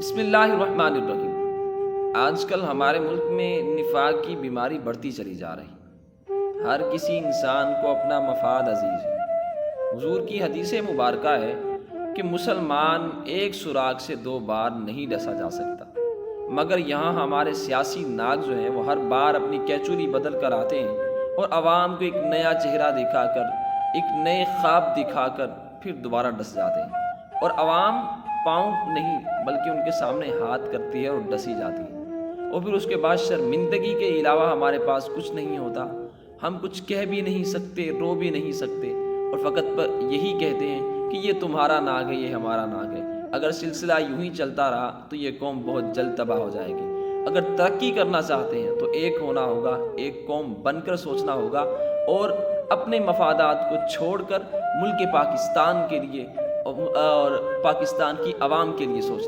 بسم اللہ الرحمن الرحیم۔ آج کل ہمارے ملک میں نفاق کی بیماری بڑھتی چلی جا رہی۔ ہر کسی انسان کو اپنا مفاد عزیز ہے۔ حضور کی حدیث مبارکہ ہے کہ مسلمان ایک سوراخ سے 2 بار نہیں ڈسا جا سکتا، مگر یہاں ہمارے سیاسی ناگ جو ہیں وہ ہر بار اپنی کیچوری بدل کر آتے ہیں اور عوام کو ایک نیا چہرہ دکھا کر، ایک نئے خواب دکھا کر پھر دوبارہ ڈس جاتے ہیں، اور عوام پاؤں نہیں بلکہ ان کے سامنے ہاتھ کرتی ہے اور ڈسی جاتی ہے، اور پھر اس کے بعد شرمندگی کے علاوہ ہمارے پاس کچھ نہیں ہوتا۔ ہم کچھ کہہ بھی نہیں سکتے، رو بھی نہیں سکتے، اور فقط یہی کہتے ہیں کہ یہ تمہارا ناگ ہے، یہ ہمارا ناگ ہے۔ اگر سلسلہ یوں ہی چلتا رہا تو یہ قوم بہت جلد تباہ ہو جائے گی۔ اگر ترقی کرنا چاہتے ہیں تو ایک ہونا ہوگا، ایک قوم بن کر سوچنا ہوگا، اور اپنے مفادات کو چھوڑ کر ملک پاکستان کے لیے اور پاکستان کی عوام کے لیے سوچنا